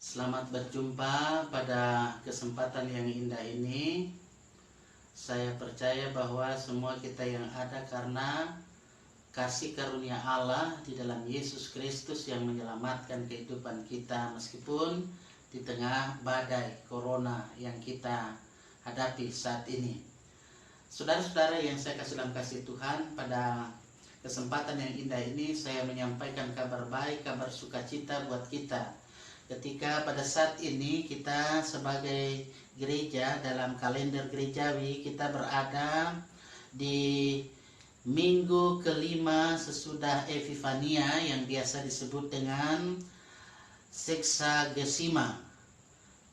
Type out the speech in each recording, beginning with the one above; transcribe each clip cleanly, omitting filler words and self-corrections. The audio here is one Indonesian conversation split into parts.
Selamat berjumpa pada kesempatan yang indah ini. Saya percaya bahwa semua kita yang ada karena kasih karunia Allah di dalam Yesus Kristus yang menyelamatkan kehidupan kita meskipun di tengah badai corona yang kita hadapi saat ini. Saudara-saudara yang saya kasih dalam kasih Tuhan, pada kesempatan yang indah ini saya menyampaikan kabar baik, kabar sukacita buat kita. Ketika pada saat ini kita sebagai gereja dalam kalender gerejawi kita berada di minggu kelima sesudah Epifania yang biasa disebut dengan Sexagesima,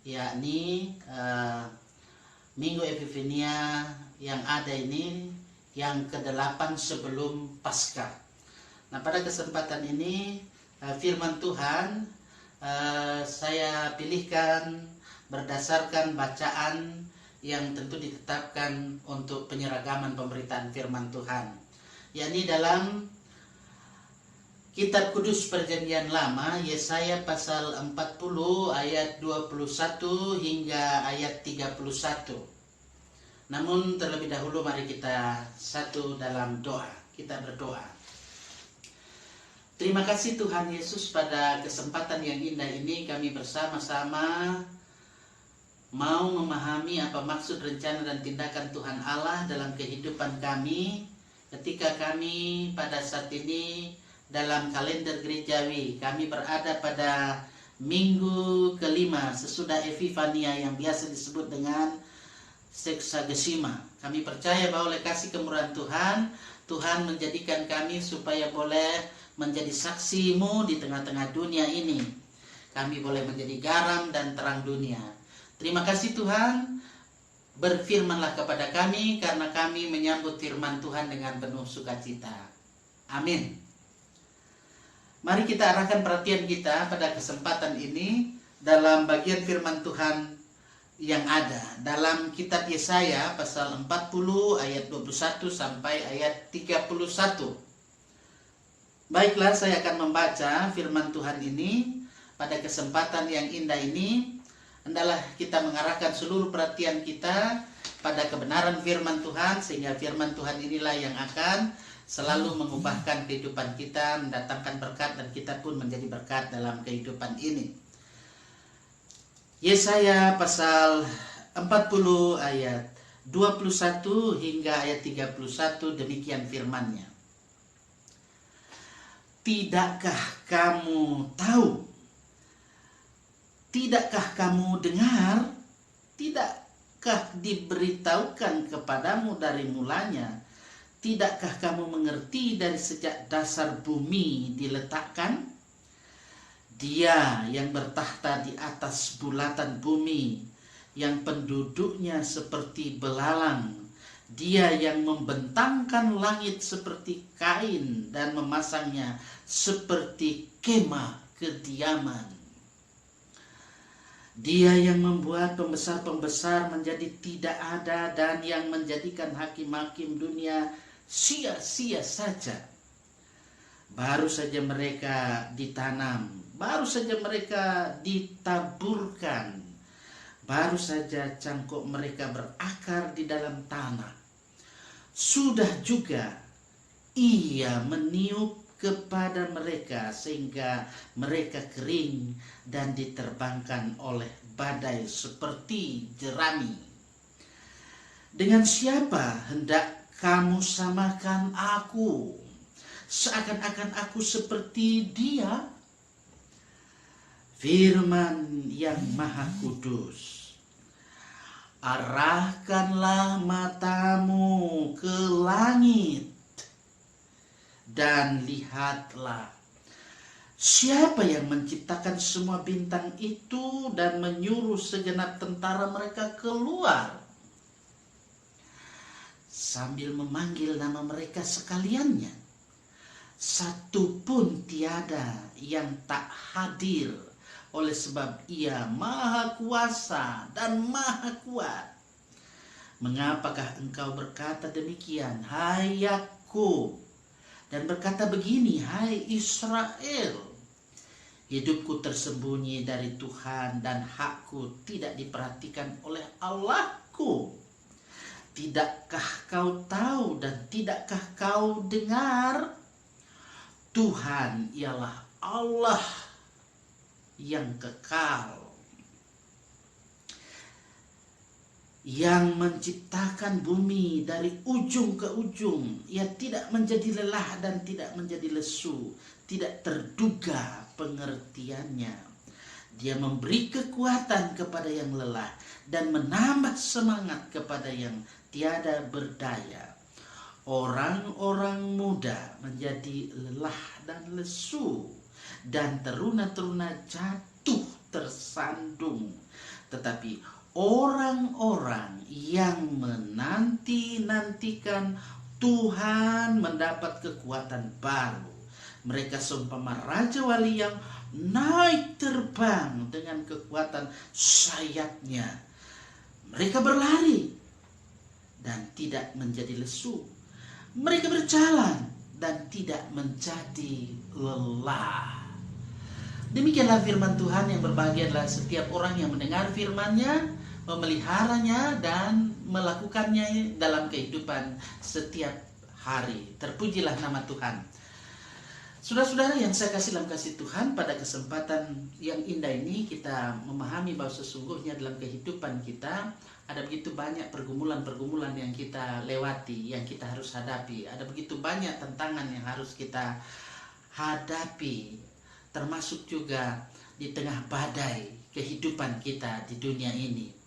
yakni minggu Epifania yang ada ini yang ke-8 sebelum Paskah. Nah, pada kesempatan ini firman Tuhan saya pilihkan berdasarkan bacaan yang tentu ditetapkan untuk penyeragaman pemberitaan firman Tuhan, yakni dalam Kitab Kudus Perjanjian Lama, Yesaya pasal 40 ayat 21 hingga ayat 31. Namun terlebih dahulu mari kita satu dalam doa. Kita berdoa. Terima kasih Tuhan Yesus, pada kesempatan yang indah ini kami bersama-sama mau memahami apa maksud rencana dan tindakan Tuhan Allah dalam kehidupan kami ketika kami pada saat ini dalam kalender gerejawi kami berada pada minggu kelima sesudah Epifania yang biasa disebut dengan Sexagesima. Kami percaya bahwa oleh kasih kemurahan Tuhan, Tuhan menjadikan kami supaya boleh menjadi saksi-Mu di tengah-tengah dunia ini. Kami boleh menjadi garam dan terang dunia. Terima kasih Tuhan, berfirmanlah kepada kami karena kami menyambut firman Tuhan dengan penuh sukacita. Amin. Mari kita arahkan perhatian kita pada kesempatan ini dalam bagian firman Tuhan yang ada dalam kitab Yesaya pasal 40 ayat 21 sampai ayat 31. Baiklah, saya akan membaca firman Tuhan ini. Pada kesempatan yang indah ini hendaklah kita mengarahkan seluruh perhatian kita pada kebenaran firman Tuhan, sehingga firman Tuhan inilah yang akan selalu mengubahkan kehidupan kita, mendatangkan berkat, dan kita pun menjadi berkat dalam kehidupan ini. Yesaya pasal 40 ayat 21 hingga ayat 31, demikian firman-Nya. Tidakkah kamu tahu? Tidakkah kamu dengar? Tidakkah diberitahukan kepadamu dari mulanya? Tidakkah kamu mengerti dari sejak dasar bumi diletakkan? Dia yang bertahta di atas bulatan bumi, yang penduduknya seperti belalang, Dia yang membentangkan langit seperti kain dan memasangnya seperti kemah kediaman. Dia yang membuat pembesar-pembesar menjadi tidak ada dan yang menjadikan hakim-hakim dunia sia-sia saja. Baru saja mereka ditanam, baru saja mereka ditaburkan, baru saja cangkok mereka berakar di dalam tanah. Sudah juga Ia meniup kepada mereka sehingga mereka kering dan diterbangkan oleh badai seperti jerami. Dengan siapa hendak kamu samakan aku? Seakan-akan aku seperti Dia? Firman yang Maha Kudus. Arahkanlah matamu ke langit dan lihatlah, siapa yang menciptakan semua bintang itu dan menyuruh segenap tentara mereka keluar, sambil memanggil nama mereka sekaliannya. Satu pun tiada yang tak hadir, oleh sebab Ia Maha Kuasa dan Maha Kuat. Mengapakah engkau berkata demikian, hai Yakub, dan berkata begini, hai Israel? Hidupku tersembunyi dari Tuhan dan hakku tidak diperhatikan oleh Allahku. Tidakkah kau tahu dan tidakkah kau dengar? Tuhan ialah Allah yang kekal, yang menciptakan bumi dari ujung ke ujung. Ia tidak menjadi lelah dan tidak menjadi lesu, tidak terduga pengertiannya. Dia memberi kekuatan kepada yang lelah dan menambah semangat kepada yang tiada berdaya. Orang-orang muda menjadi lelah dan lesu, dan teruna-teruna jatuh tersandung. Tetapi orang-orang yang menanti-nantikan Tuhan mendapat kekuatan baru. Mereka seumpama raja wali yang naik terbang dengan kekuatan sayapnya. Mereka berlari dan tidak menjadi lesu. Mereka berjalan dan tidak menjadi lelah. Demikianlah firman Tuhan. Yang berbahagia adalah setiap orang yang mendengar firman-Nya, memeliharanya dan melakukannya dalam kehidupan setiap hari. Terpujilah nama Tuhan. Saudara-saudara yang saya kasih dalam kasih Tuhan, pada kesempatan yang indah ini kita memahami bahwa sesungguhnya dalam kehidupan kita ada begitu banyak pergumulan-pergumulan yang kita lewati, yang kita harus hadapi. Ada begitu banyak tantangan yang harus kita hadapi, termasuk juga di tengah badai kehidupan kita di dunia ini.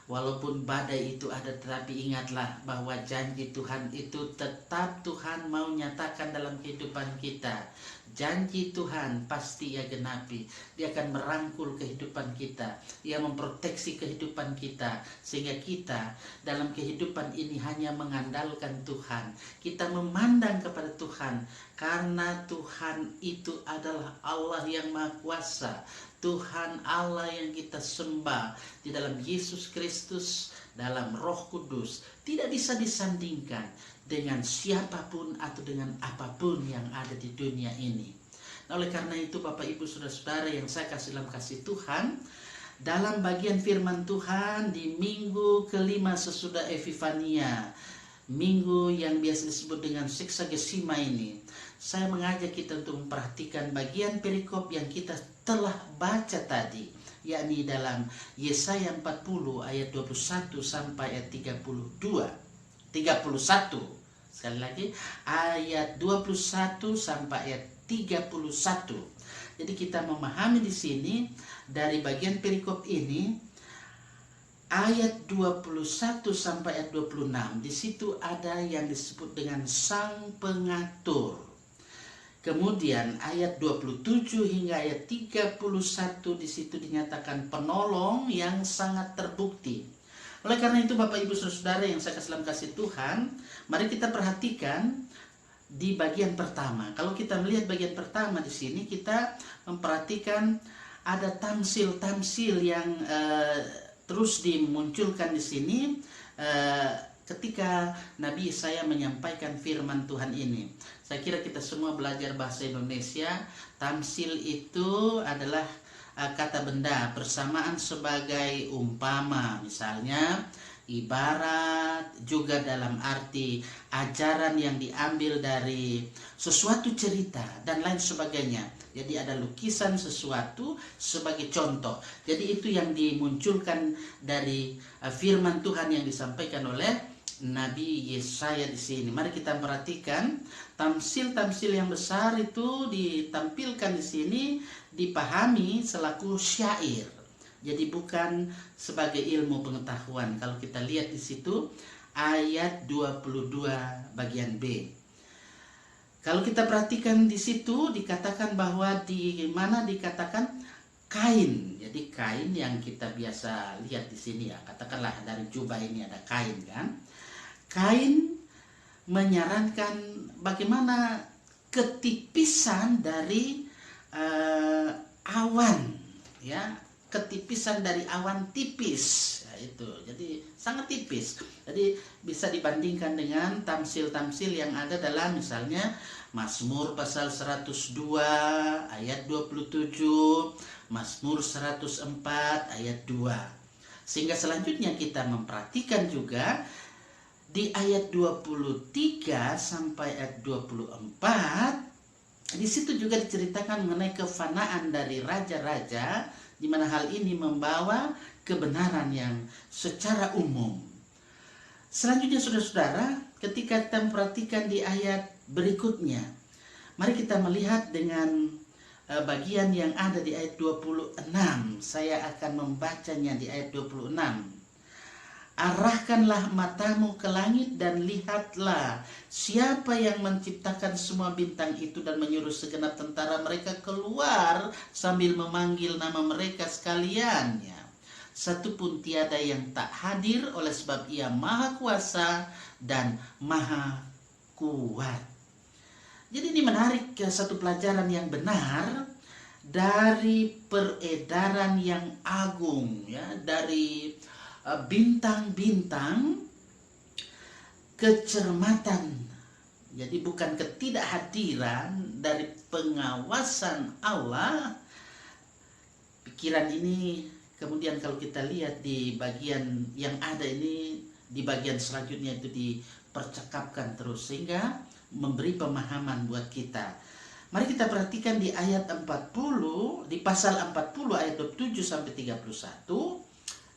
Walaupun badai itu ada, tetapi ingatlah bahwa janji Tuhan itu tetap Tuhan mau nyatakan dalam kehidupan kita. Janji Tuhan pasti Ia genapi. Dia akan merangkul kehidupan kita. Ia memproteksi kehidupan kita. Sehingga kita dalam kehidupan ini hanya mengandalkan Tuhan. Kita memandang kepada Tuhan. Karena Tuhan itu adalah Allah yang Maha Kuasa. Tuhan Allah yang kita sembah di dalam Yesus Kristus, dalam Roh Kudus, tidak bisa disandingkan dengan siapapun atau dengan apapun yang ada di dunia ini. Nah, oleh karena itu Bapak Ibu Saudara-saudara yang saya kasih dalam kasih Tuhan, dalam bagian firman Tuhan di minggu kelima sesudah Epifania, minggu yang biasa disebut dengan Seksagesima ini, saya mengajak kita untuk memperhatikan bagian perikop yang kita telah baca tadi, yakni dalam Yesaya 40 ayat 21 sampai ayat 31. Sekali lagi, ayat 21 sampai ayat 31. Jadi kita memahami di sini dari bagian perikop ini, ayat 21 sampai ayat 26. Di situ ada yang disebut dengan sang pengatur. Kemudian ayat 27 hingga ayat 31 di situ dinyatakan penolong yang sangat terbukti. Oleh karena itu Bapak Ibu Saudara yang saya kasih dalam kasih Tuhan, mari kita perhatikan di bagian pertama. Kalau kita melihat bagian pertama di sini, kita memperhatikan ada tamsil-tamsil yang terus dimunculkan di sini ketika Nabi Yesaya menyampaikan firman Tuhan ini. Saya kira kita semua belajar bahasa Indonesia. Tamsil itu adalah kata benda, persamaan sebagai umpama, misalnya ibarat, juga dalam arti ajaran yang diambil dari sesuatu cerita dan lain sebagainya. Jadi ada lukisan sesuatu sebagai contoh. Jadi itu yang dimunculkan dari firman Tuhan yang disampaikan oleh Nabi Yesaya di sini. Mari kita perhatikan tamsil-tamsil yang besar itu ditampilkan di sini, dipahami selaku syair. Jadi bukan sebagai ilmu pengetahuan. Kalau kita lihat di situ ayat 22 bagian B. Kalau kita perhatikan di situ dikatakan bahwa di mana dikatakan kain. Jadi kain yang kita biasa lihat di sini ya. Katakanlah dari jubah ini ada kain kan. Kain menyarankan bagaimana ketipisan dari awan ya, ketipisan dari awan tipis. Ya, itu. Jadi sangat tipis. Jadi bisa dibandingkan dengan tamsil-tamsil yang ada dalam misalnya Mazmur pasal 102 ayat 27, Mazmur 104 ayat 2. Sehingga selanjutnya kita memperhatikan juga di ayat 23 sampai ayat 24, di situ juga diceritakan mengenai kefanaan dari raja-raja, di mana hal ini membawa kebenaran yang secara umum. Selanjutnya saudara-saudara, ketika kita memperhatikan di ayat berikutnya, mari kita melihat dengan bagian yang ada di ayat 26. Saya akan membacanya di ayat 26. Arahkanlah matamu ke langit dan lihatlah siapa yang menciptakan semua bintang itu dan menyuruh segenap tentara mereka keluar sambil memanggil nama mereka sekaliannya. Satu pun tiada yang tak hadir oleh sebab ia maha kuasa dan maha kuat. Jadi ini menarik, satu pelajaran yang benar dari peredaran yang agung, ya, dari bintang-bintang, kecermatan. Jadi bukan ketidakhadiran dari pengawasan Allah. Pikiran ini kemudian kalau kita lihat di bagian yang ada ini, di bagian selanjutnya itu dipercakapkan terus sehingga memberi pemahaman buat kita. Mari kita perhatikan di ayat 40, di pasal 40 ayat 27 sampai 31.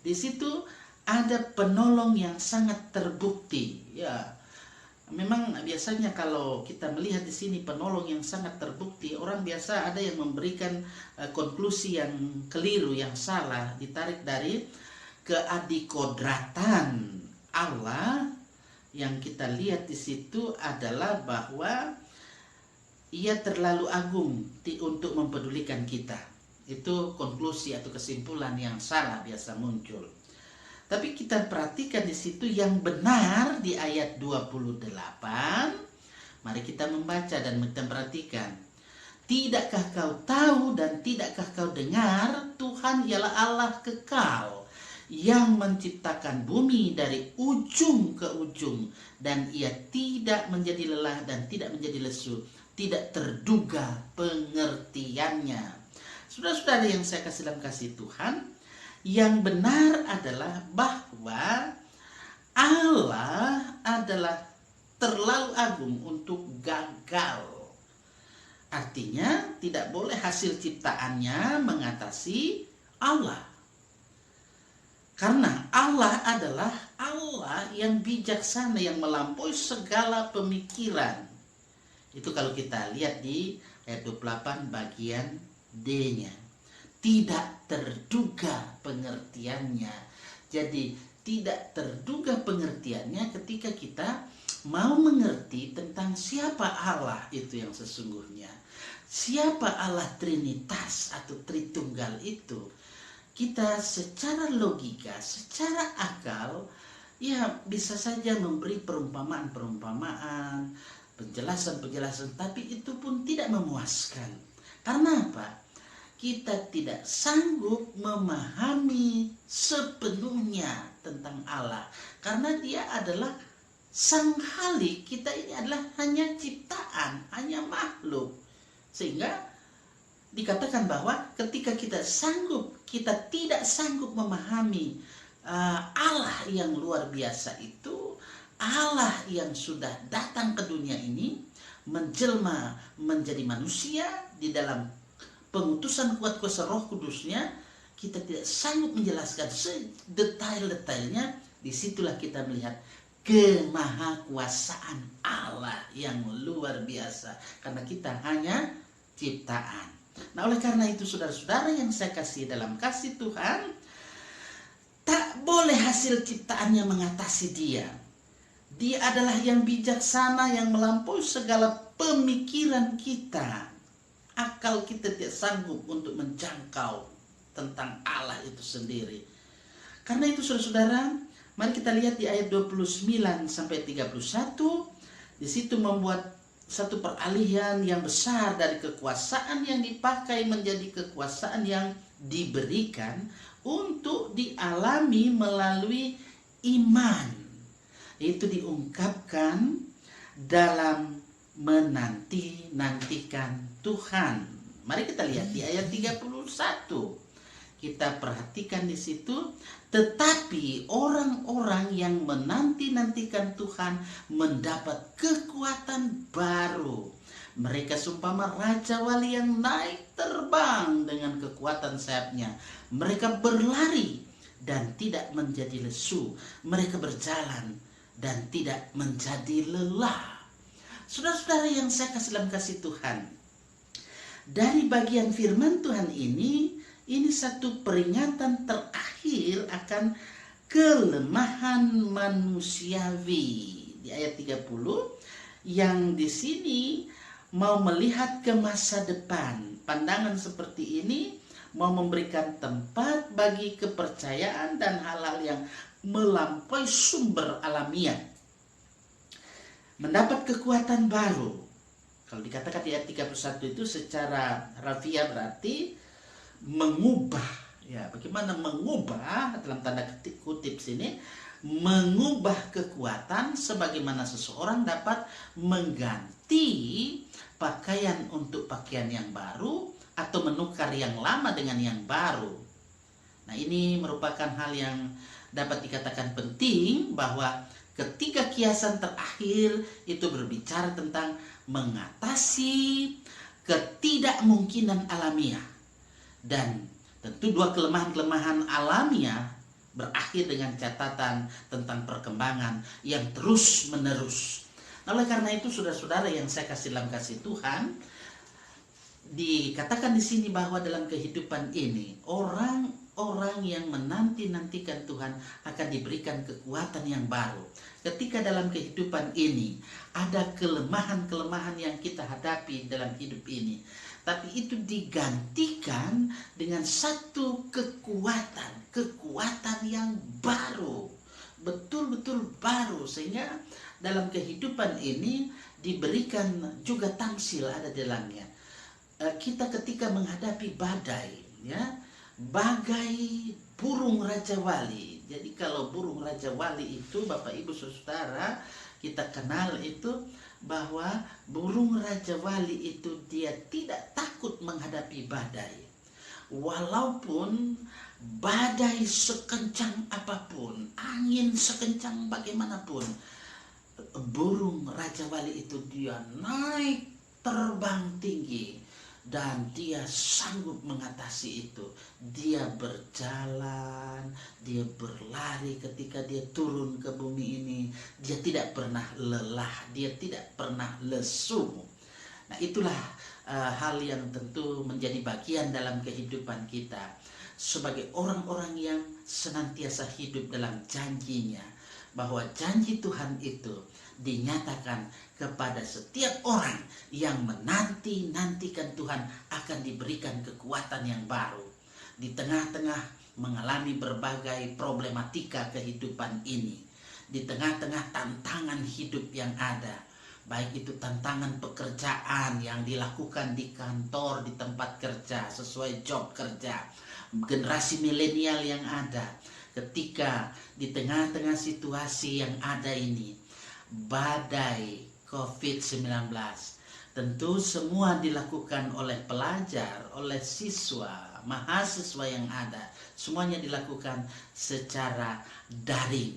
Di situ ada penolong yang sangat terbukti. Ya, memang biasanya kalau kita melihat di sini penolong yang sangat terbukti, orang biasa ada yang memberikan konklusi yang keliru, yang salah, ditarik dari keadikodratan Allah. Yang kita lihat di situ adalah bahwa ia terlalu agung untuk mempedulikan kita. Itu konklusi atau kesimpulan yang salah biasa muncul. Tapi kita perhatikan di situ yang benar di ayat 28. Mari kita membaca dan kita perhatikan. Tidakkah kau tahu dan tidakkah kau dengar, Tuhan ialah Allah kekal, yang menciptakan bumi dari ujung ke ujung, dan ia tidak menjadi lelah dan tidak menjadi lesu, tidak terduga pengertiannya. Saudara-saudara yang saya kasih dalam kasih Tuhan, yang benar adalah bahwa Allah adalah terlalu agung untuk gagal. Artinya tidak boleh hasil ciptaannya mengatasi Allah. Karena Allah adalah Allah yang bijaksana, yang melampaui segala pemikiran. Itu kalau kita lihat di ayat 28 bagian D-nya. Tidak terduga pengertiannya. Jadi tidak terduga pengertiannya ketika kita mau mengerti tentang siapa Allah itu yang sesungguhnya. Siapa Allah Trinitas atau Tritunggal itu. Kita secara logika, secara akal, ya bisa saja memberi perumpamaan-perumpamaan, penjelasan-penjelasan, tapi itu pun tidak memuaskan. Karena apa? Kita tidak sanggup memahami sepenuhnya tentang Allah. Karena dia adalah Sang Khalik, kita ini adalah hanya ciptaan, hanya makhluk. Sehingga dikatakan bahwa ketika kita tidak sanggup memahami Allah yang luar biasa itu, Allah yang sudah datang ke dunia ini, menjelma menjadi manusia di dalam pengutusan kuat kuasa Roh Kudusnya, kita tidak sanggup menjelaskan sedetail-detailnya. Disitulah kita melihat kemahakuasaan Allah yang luar biasa, karena kita hanya ciptaan. Nah, oleh karena itu saudara-saudara yang saya kasih dalam kasih Tuhan, tak boleh hasil ciptaannya mengatasi dia. Dia adalah yang bijaksana, yang melampaui segala pemikiran kita. Akal kita tidak sanggup untuk menjangkau tentang Allah itu sendiri. Karena itu saudara-saudara, mari kita lihat di ayat 29 sampai 31. Di situ membuat satu peralihan yang besar dari kekuasaan yang dipakai menjadi kekuasaan yang diberikan untuk dialami melalui iman. Itu diungkapkan dalam menanti-nantikan Tuhan. Mari kita lihat di ayat 31. Kita perhatikan di situ, tetapi orang-orang yang menanti-nantikan Tuhan mendapat kekuatan baru. Mereka seumpama raja wali yang naik terbang dengan kekuatan sayapnya. Mereka berlari dan tidak menjadi lesu. Mereka berjalan dan tidak menjadi lelah. Saudara-saudara yang saya kasih dalam kasih Tuhan, dari bagian firman Tuhan ini satu peringatan terakhir akan kelemahan manusiawi. Di ayat 30 yang di sini mau melihat ke masa depan. Pandangan seperti ini mau memberikan tempat bagi kepercayaan dan hal-hal yang melampaui sumber alamiah. Mendapat kekuatan baru. Kalau dikatakan di ayat 31 itu secara harfiah berarti mengubah, ya, bagaimana mengubah dalam tanda kutip sini, mengubah kekuatan sebagaimana seseorang dapat mengganti pakaian untuk pakaian yang baru atau menukar yang lama dengan yang baru. Nah, ini merupakan hal yang dapat dikatakan penting, bahwa ketiga kiasan terakhir itu berbicara tentang mengatasi ketidakmungkinan alamiah. Dan tentu dua kelemahan-kelemahan alamiah berakhir dengan catatan tentang perkembangan yang terus menerus. Oleh karena itu, saudara-saudara yang saya kasih dalam kasih Tuhan, dikatakan di sini bahwa dalam kehidupan ini orang-orang yang menanti-nantikan Tuhan akan diberikan kekuatan yang baru. Ketika dalam kehidupan ini ada kelemahan-kelemahan yang kita hadapi dalam hidup ini, tapi itu digantikan dengan satu kekuatan yang baru, betul-betul baru, sehingga dalam kehidupan ini diberikan juga tamsil ada dalamnya. Kita ketika menghadapi badai, ya, bagai burung raja wali. Jadi kalau burung raja wali itu, Bapak Ibu Saudara, kita kenal itu bahwa burung raja wali itu dia tidak takut menghadapi badai. Walaupun badai sekencang apapun, angin sekencang bagaimanapun, burung raja wali itu dia naik terbang tinggi dan dia sanggup mengatasi itu. Dia berjalan, dia berlari ketika dia turun ke bumi ini. Dia tidak pernah lelah, dia tidak pernah lesu. Nah, itulah hal yang tentu menjadi bagian dalam kehidupan kita sebagai orang-orang yang senantiasa hidup dalam janjinya, bahwa janji Tuhan itu dinyatakan kepada setiap orang yang menanti-nantikan Tuhan akan diberikan kekuatan yang baru di tengah-tengah mengalami berbagai problematika kehidupan ini, di tengah-tengah tantangan hidup yang ada, baik itu tantangan pekerjaan yang dilakukan di kantor, di tempat kerja sesuai job kerja, generasi milenial yang ada, ketika di tengah-tengah situasi yang ada ini, badai COVID-19, tentu semua dilakukan oleh pelajar, oleh siswa, mahasiswa yang ada, semuanya dilakukan secara daring.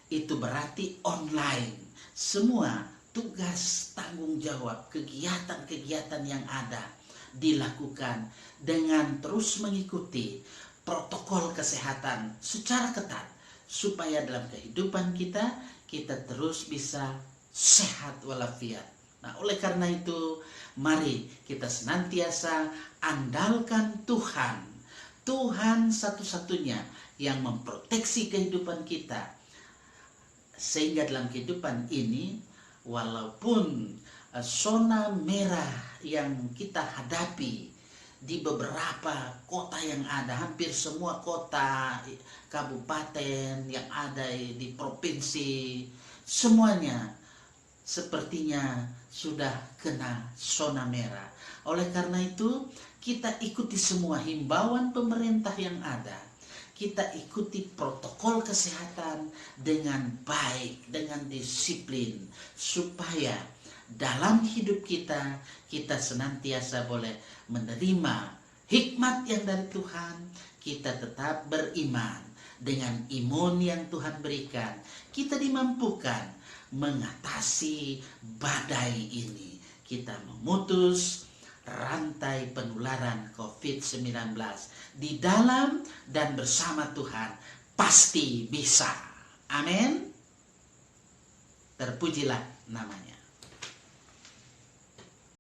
Itu berarti online. Semua tugas, tanggung jawab, kegiatan-kegiatan yang ada dilakukan dengan terus mengikuti protokol kesehatan secara ketat, supaya dalam kehidupan kita terus bisa sehat walafiat. Nah, oleh karena itu, mari kita senantiasa andalkan Tuhan. Tuhan satu-satunya yang memproteksi kehidupan kita, sehingga dalam kehidupan ini, walaupun zona merah yang kita hadapi di beberapa kota yang ada, hampir semua kota, kabupaten yang ada di provinsi, semuanya sepertinya sudah kena zona merah. Oleh karena itu, kita ikuti semua himbauan pemerintah yang ada. Kita ikuti protokol kesehatan dengan baik, dengan disiplin, supaya dalam hidup kita, kita senantiasa boleh menerima hikmat yang dari Tuhan. Kita tetap beriman dengan imun yang Tuhan berikan. Kita dimampukan mengatasi badai ini. Kita memutus rantai penularan COVID-19 di dalam dan bersama Tuhan. Pasti bisa. Amin. Terpujilah namanya.